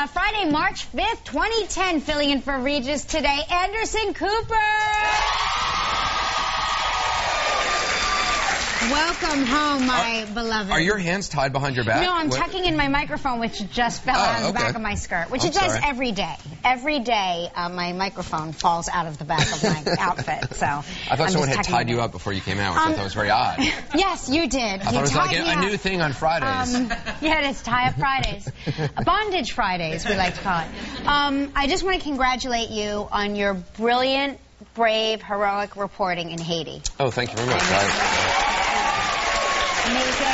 Friday, March 5th, 2010, filling in for Regis today, Anderson Cooper. Welcome home, my beloved. Are your hands tied behind your back? No, I'm tucking in my microphone, which just fell out of the back of my skirt, which it does every day. Every day, my microphone falls out of the back of my outfit. So I thought someone had tied you up before you came out, which I thought was very odd. Yes, you did. I thought it was like a new thing on Fridays. Yeah, it's tie-up Fridays. Bondage Fridays, we like to call it. I just want to congratulate you on your brilliant, brave, heroic reporting in Haiti. Oh, thank you very much. Amazing.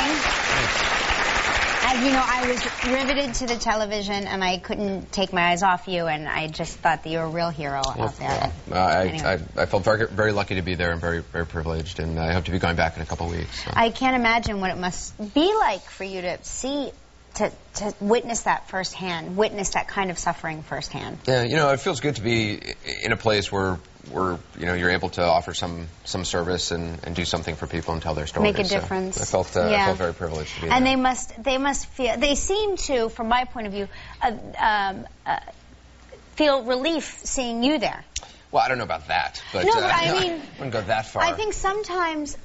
You know, I was riveted to the television, and I couldn't take my eyes off you, and I just thought that you were a real hero out there. I felt very, very lucky to be there and very, very privileged, and I hope to be going back in a couple of weeks. So. I can't imagine what it must be like for you to see, to witness that firsthand, witness that kind of suffering firsthand. Yeah, you know, it feels good to be in a place where you know, you're able to offer some service and do something for people and tell their stories. Make a difference. So I felt very privileged to be there. And they must feel, they seem to, from my point of view, feel relief seeing you there. Well, I don't know about that, but, no, but I mean, I wouldn't go that far. I think sometimes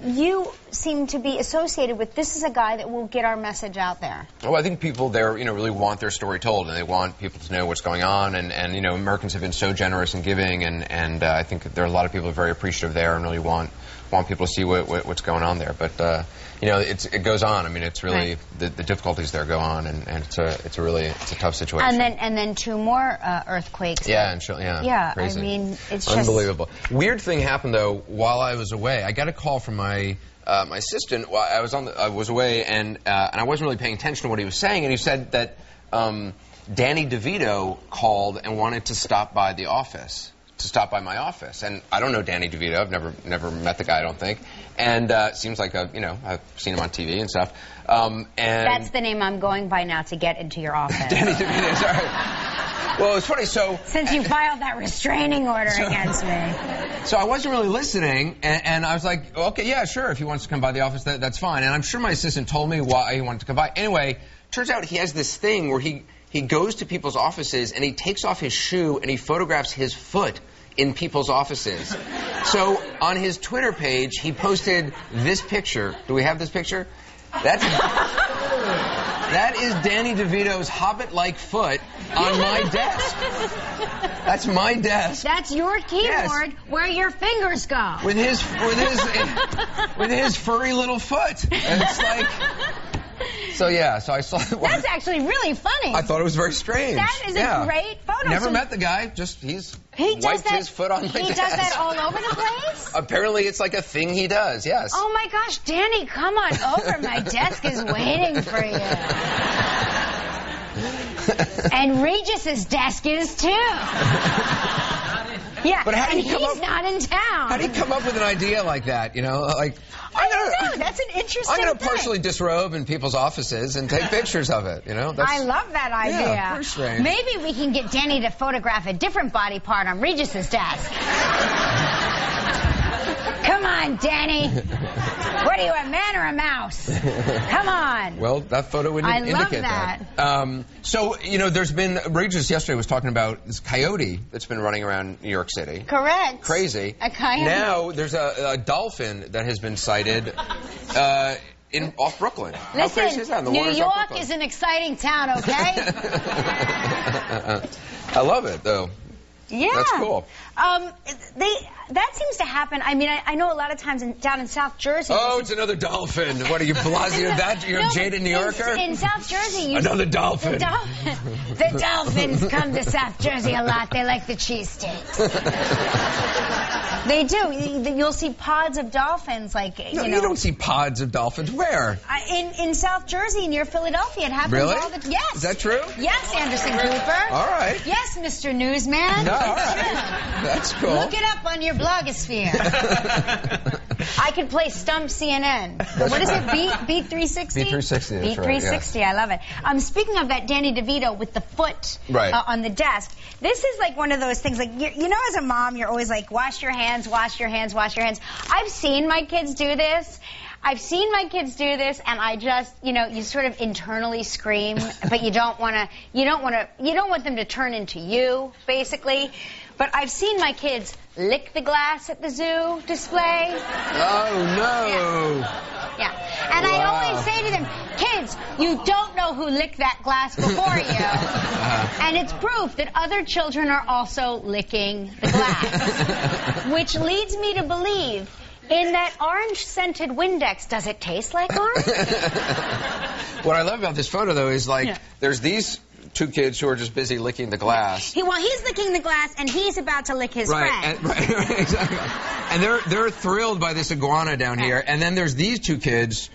you seem to be associated with, this is a guy that will get our message out there. Well, I think people there, you know, really want their story told, and they want people to know what's going on, and you know, Americans have been so generous and giving, and I think there are a lot of people who are very appreciative there and really want people to see what's going on there. But you know, it goes on. I mean, it's really the difficulties there go on, and it's a tough situation. And then two more earthquakes. Yeah, and crazy. I mean, it's unbelievable. Weird thing happened though while I was away. I got a call from my assistant while I was away, and I wasn't really paying attention to what he was saying, and he said that Danny DeVito called and wanted to stop by the office. To stop by my office, and I don't know Danny DeVito. I've never met the guy, I don't think. And seems like you know, I've seen him on TV and stuff. And that's the name I'm going by now to get into your office. Danny DeVito. Sorry. Well, it's funny. So since you filed that restraining order against me, so I wasn't really listening, and I was like, okay, yeah, sure. If he wants to come by the office, that's fine. And I'm sure my assistant told me why he wanted to come by. Anyway, turns out he has this thing where he goes to people's offices and he takes off his shoe and he photographs his foot in people's offices. So on his Twitter page, he posted this picture. Do we have this picture? That is Danny DeVito's hobbit-like foot on my desk. That's my desk. That's your keyboard where your fingers go. With his furry little foot. And it's like. So yeah, so I saw. That's actually really funny. I thought it was very strange. That is a great photo. Never met the guy. Just he wiped his foot on my desk. He does that all over the place? Apparently, it's like a thing he does. Yes. Oh my gosh, Danny, come on over. My desk is waiting for you. And Regis's desk is too. Yeah, but how did he's not in town. How do you come up with an idea like that? You know, like I don't know. That's an interesting I'm going to partially disrobe in people's offices and take pictures of it. You know, I love that idea. Yeah, very strange. Maybe we can get Danny to photograph a different body part on Regis's desk. Come on, Danny. What are you, a man or a mouse? Come on. Well, that photo would indicate that. So, you know, there's been, Regis yesterday was talking about this coyote that's been running around New York City. Correct. Crazy. A coyote. Now, there's a dolphin that has been sighted off Brooklyn. Listen, how crazy is that? New York is an exciting town, okay? I love it, though. Yeah. That's cool. That seems to happen. I mean, I know a lot of times down in South Jersey. Oh, it's another dolphin. What are you, Blasio? You're a jaded New Yorker? In South Jersey, another dolphin. The dolphins come to South Jersey a lot. They like the cheesesteaks. They do. You'll see pods of dolphins, like you know. You don't see pods of dolphins. Where? In South Jersey, near Philadelphia, it happens all the time. Yes. Is that true? Yes, Anderson Cooper. All right. Yes, Mr. Newsman. No, all right. That's cool. Look it up on your blogosphere. I could play Stump CNN. What is it? Beat 360? Beat 360. Beat 360. Yes. I love it. Speaking of that, Danny DeVito with the foot on the desk. This is like one of those things. Like you know, as a mom, you're always like, wash your hands, wash your hands, wash your hands. I've seen my kids do this. I've seen my kids do this, and I just, you sort of internally scream, but you don't want them to turn into you, basically. But I've seen my kids lick the glass at the zoo display. Oh, no. Yeah. And I always say to them, kids, you don't know who licked that glass before you. And it's proof that other children are also licking the glass. Which leads me to believe, in that orange-scented Windex, does it taste like orange? What I love about this photo, though, is there's these two kids who are just busy licking the glass. He's licking the glass, and he's about to lick his friend. Right, exactly. And they're thrilled by this iguana down here. And then there's these two kids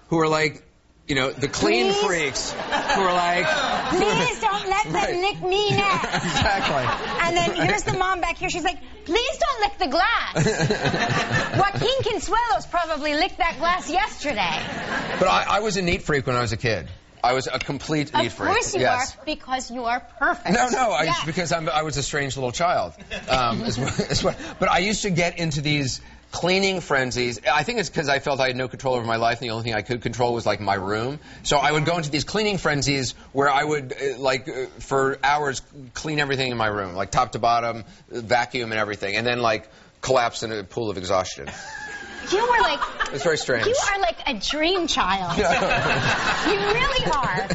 who are like, the clean freaks who are like, please don't let them lick me next. Exactly. And then here's the mom back here. She's like, please don't lick the glass. Joaquin Consuelos probably licked that glass yesterday. But I was a neat freak when I was a kid. I was a complete neat freak. Of course you are, because you are perfect. No, because I was a strange little child. But I used to get into these cleaning frenzies. I think it's because I felt I had no control over my life, and the only thing I could control was, like, my room. So I would go into these cleaning frenzies where I would, for hours, clean everything in my room, like top to bottom, vacuum and everything, and then, like, collapse in a pool of exhaustion. You were like... It's very strange. You are like a dream child. You really are.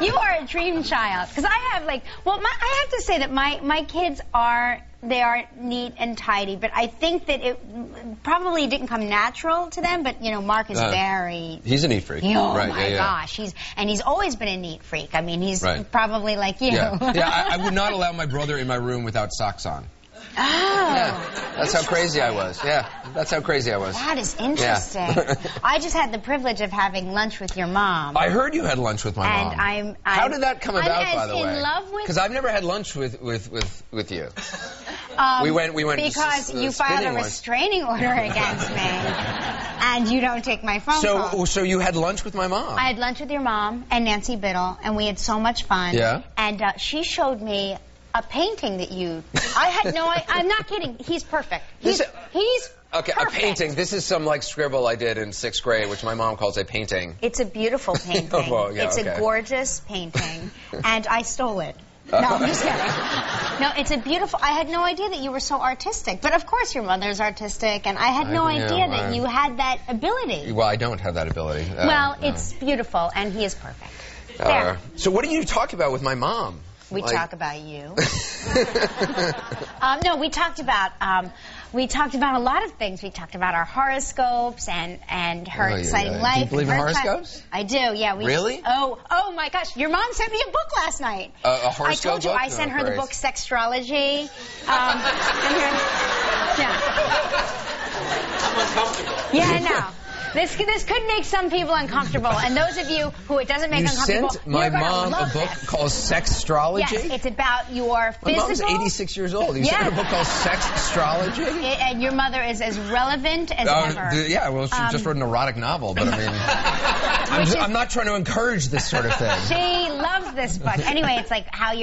You are a dream child. Because I have, I have to say that my kids are neat and tidy, but I think that it probably didn't come natural to them, but, Mark is very... He's a neat freak. Oh, right, my gosh. He's always been a neat freak. I mean, he's probably like you. Yeah, I would not allow my brother in my room without socks on. Oh. Yeah, that's how crazy I was. Yeah, that's how crazy I was. That is interesting. Yeah. I just had the privilege of having lunch with your mom. I heard you had lunch with my mom. And how did that come about, by the way? I'm as in love with... Because I've never had lunch with you. We went because you filed a restraining order against me, and you don't take my phone call. So you had lunch with my mom? I had lunch with your mom and Nancy Biddle, and we had so much fun. Yeah. And she showed me a painting that I had no idea. I'm not kidding. He's perfect. He's okay, perfect. A painting. This is some, scribble I did in 6th grade, which my mom calls a painting. It's a beautiful painting. It's a gorgeous painting, and I stole it. No, I'm just kidding. No, it's a beautiful... I had no idea that you were so artistic. But, of course, your mother's artistic, and I had no idea that you had that ability. Well, I don't have that ability. It's beautiful, and he is perfect. So what do you talk about with my mom? We talk about you. No, we talked about a lot of things. We talked about our horoscopes and her exciting life. Do you believe in horoscopes? I do, yeah. Really? Oh my gosh. Your mom sent me a book last night. A horoscope I told you book? I sent her the book Sextrology. I'm uncomfortable. Yeah, I know. This could make some people uncomfortable, and those of you who it doesn't make uncomfortable, sent my mom a book called Sextrology? Yes, it's about your physical... My mom's 86 years old. You sent her a book called Sextrology? And your mother is as relevant as ever. Yeah, well, she just wrote an erotic novel, but I mean... I'm not trying to encourage this sort of thing. She loves this book. Anyway, it's like how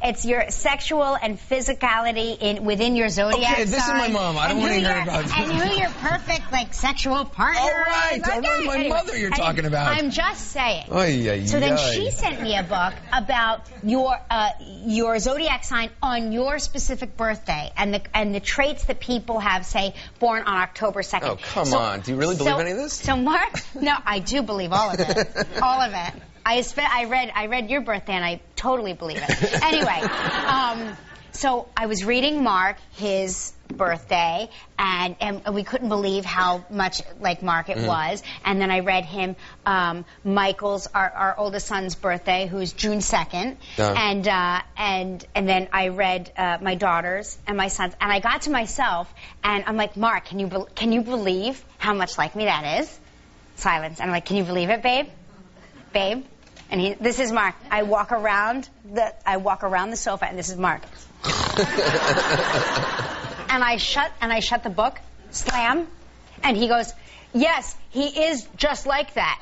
it's your sexual and physicality within your zodiac sign. This is my mom. I don't want to hear about it. And who your perfect, sexual partner is. Right, my mother you're talking about. I'm just saying. So then she sent me a book about your zodiac sign on your specific birthday and the traits that people have, say, born on October 2nd. Oh, come on. Do you really believe any of this? So Mark, no, I do believe all of it. All of it. I read your birthday and I totally believe it. Anyway, so I was reading Mark his birthday, and we couldn't believe how much like Mark it was. And then I read him Michael's, our oldest son's birthday, who's June 2nd. And then I read my daughter's and my son's, and I got to myself, and I'm like, Mark, can you believe how much like me that is? Silence. And I'm like, can you believe it, babe? Babe? And this is Mark. I walk around the sofa, and this is Mark. And I shut the book, slam, and he goes, Yes, he is just like that.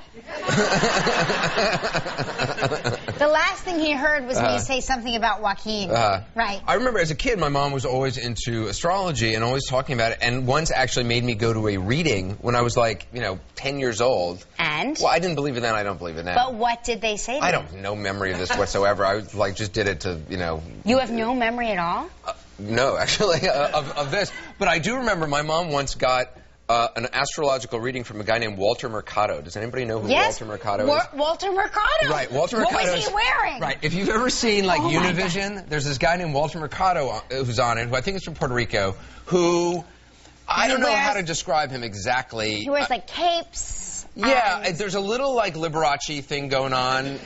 The last thing he heard was me say something about Joaquin. Right. I remember as a kid, my mom was always into astrology and always talking about it, and once actually made me go to a reading when I was like, 10 years old. And? Well, I didn't believe it then, I don't believe it now. But what did they say to you? I don't have no memory of this whatsoever. I just did it to, You have no memory at all? No, actually, of this. But I do remember my mom once got an astrological reading from a guy named Walter Mercado. Does anybody know who Walter Mercado is? Walter Mercado. Right, Walter Mercado. What was he wearing? Right. If you've ever seen Univision, there's this guy named Walter Mercado who's on it, who I think is from Puerto Rico, who I don't know how to describe him exactly. He wears capes. Yeah, there's a little Liberace thing going on,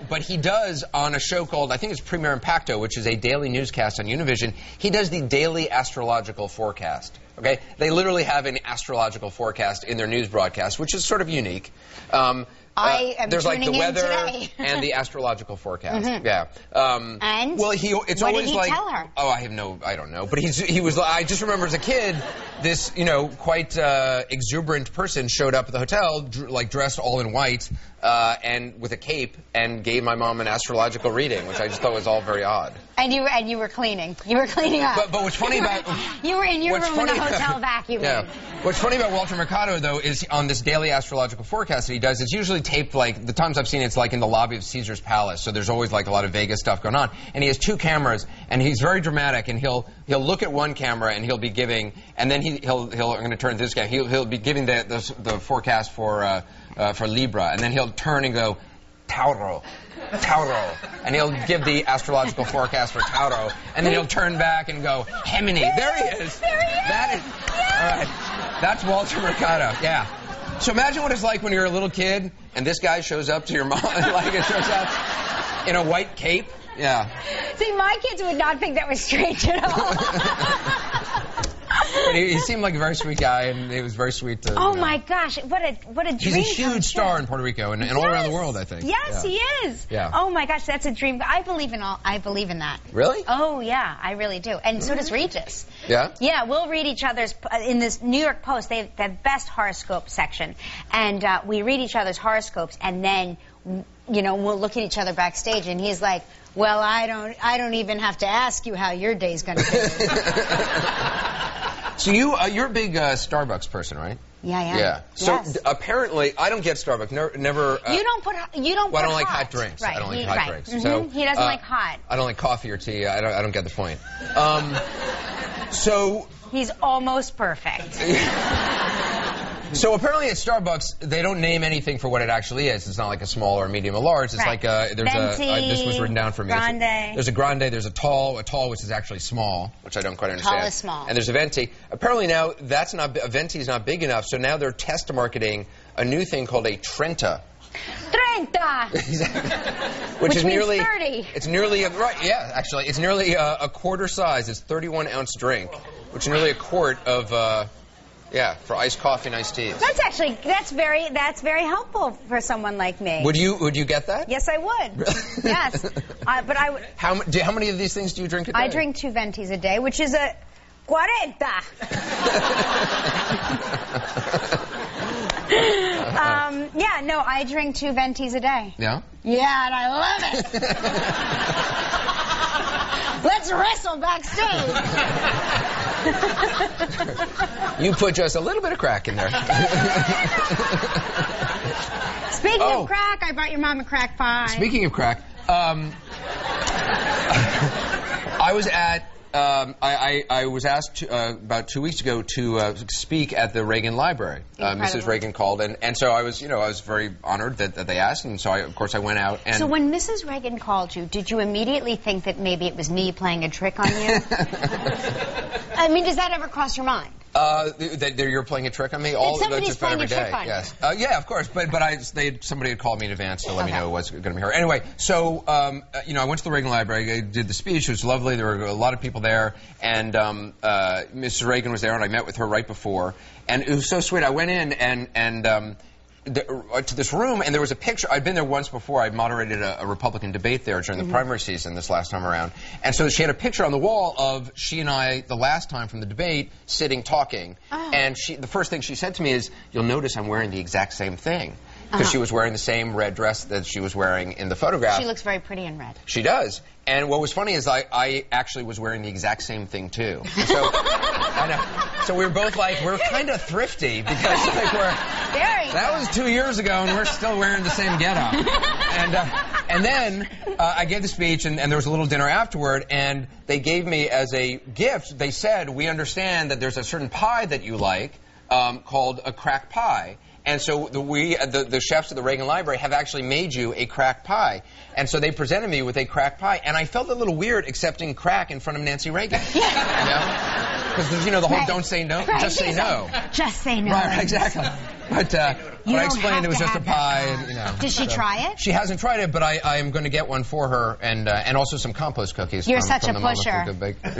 but he does on a show called, I think it's Premier Impacto, which is a daily newscast on Univision. He does the daily astrological forecast. Okay, they literally have an astrological forecast in their news broadcast, which is sort of unique. I am there's tuning the weather in today. and the astrological forecast. Mm-hmm. Yeah. And well, it's what always did he tell her? Oh, I don't know. But he was. I just remember as a kid, this quite exuberant person showed up at the hotel, dressed all in white and with a cape, and gave my mom an astrological reading, which I just thought was all very odd. And you were cleaning. You were cleaning up. But what's funny about you were in your room in the hotel vacuuming. Yeah. What's funny about Walter Mercado though is on this daily astrological forecast that he does, it's usually taped the times I've seen it's in the lobby of Caesar's Palace. So there's always a lot of Vegas stuff going on. And he has two cameras, and he's very dramatic. And he'll look at one camera and he'll be giving, and then I'm going to turn to this guy. He'll be giving the forecast for Libra, and then he'll turn and go Tauro, and he'll give the astrological forecast for Tauro, and then he'll turn back and go Gemini. There he is. There he is. That is. Yes. All right. That's Walter Mercado. Yeah. So imagine what it's like when you're a little kid and this guy shows up to your mom, it shows up in a white cape. Yeah. See, my kids would not think that was strange at all. But he seemed like a very sweet guy, and it was very sweet to. Oh my gosh, what a dream! He's a huge star in Puerto Rico and all around the world, I think. Yes, he is. Yeah. Oh my gosh, that's a dream. I believe in that. Really? Oh yeah, I really do. And so does Regis. Yeah. Yeah, we'll read each other's in this New York Post. They have the best horoscope section, and we read each other's horoscopes, and then we'll look at each other backstage, and he's like, "Well, I don't even have to ask you how your day's going to be." So you're a big Starbucks person, right? Yeah, I am. Yeah. So apparently, I don't get Starbucks. Never. You don't put. Well, I don't like hot drinks. Right. I don't like hot drinks. Mm-hmm. So he doesn't like hot. I don't like coffee or tea. I don't get the point. So. He's almost perfect. So apparently at Starbucks, they don't name anything for what it actually is. It's not like a small or a medium or large. It's right. There's Venti, this was written down for me. Grande. There's a grande, there's a tall which is actually small, which I don't quite understand. Tall is small. And there's a venti. Apparently now a venti is not big enough, so now they're test marketing a new thing called a Trenta. Trenta! Which is means nearly 30. It's nearly actually it's nearly a quarter size. It's 31-ounce drink, which is nearly a quart of for iced coffee and iced teas. That's very helpful for someone like me. Would you get that? Yes, I would. Yes, but I would. How many of these things do you drink a day? I drink 2 ventis a day, which is a 40. I drink 2 ventis a day. Yeah? Yeah, and I love it. Let's wrestle backstage. You put just a little bit of crack in there. Speaking of crack, I brought your mom a crack pie. Speaking of crack, I was at. I was asked about 2 weeks ago to speak at the Reagan Library. Mrs. Reagan called, and so I was very honored that they asked, and so of course I went out. And so when Mrs. Reagan called you, did you immediately think that maybe it was me playing a trick on you? I mean, does that ever cross your mind? That you're playing a trick on me? Somebody's playing a trick on you. Yes. Yeah, of course. But somebody had called me in advance to let me know it was going to be her. Anyway, so I went to the Reagan Library. I did the speech. It was lovely. There were a lot of people there, and Mrs. Reagan was there, and I met with her right before. And it was so sweet. I went in, and to this room, and there was a picture. I'd been there once before. I moderated a Republican debate there during the primary season this last time around. And so she had a picture on the wall of she and I, the last time from the debate, sitting talking. Oh. And the first thing she said to me is, "You'll notice I'm wearing the exact same thing." Because she was wearing the same red dress that she was wearing in the photograph. She looks very pretty in red. She does. And what was funny is I actually was wearing the exact same thing, too. So, so we were both like, we're kind of thrifty because like that was 2 years ago and we're still wearing the same getup. And then I gave the speech and there was a little dinner afterward, and they gave me as a gift, they said, "We understand that there's a certain pie that you like called a crack pie. And so the chefs of the Reagan Library have actually made you a crack pie." And so they presented me with a crack pie, and I felt a little weird accepting crack in front of Nancy Reagan. Yeah. Because, the whole don't say no, just say no. Just say no. Right, exactly. But I explained it was just a pie. And, Did she try it? She hasn't tried it, but I am going to get one for her, and also some compost cookies. You're from such the a pusher.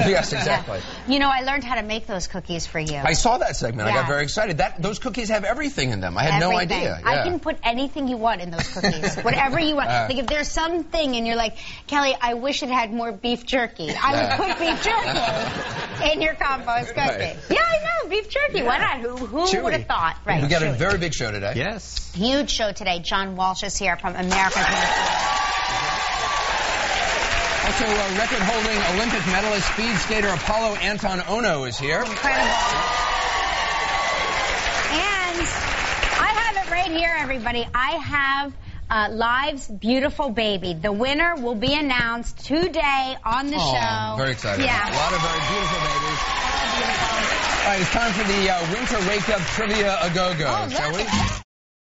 Yes, exactly. Yeah. I learned how to make those cookies for you. I saw that segment. Yeah. I got very excited. Those cookies have everything in them. I had no idea. Yeah. I can put anything you want in those cookies. Whatever you want. Like if there's something and you're like, "Kelly, I wish it had more beef jerky," I would put beef jerky in your compost cookie. Right. Yeah, I know. Beef jerky. Why not? Who would have thought? Right. We got a very big show today. Yes. Huge show today. John Walsh is here from America's Also, record-holding Olympic medalist speed skater Apollo Anton Ono is here. Incredible. And I have it right here, everybody. I have Live's Beautiful Baby. The winner will be announced today on the show. Very exciting. Yeah. A lot of very beautiful babies. All right, it's time for the Winter Wake Up Trivia A-Go-Go, shall we?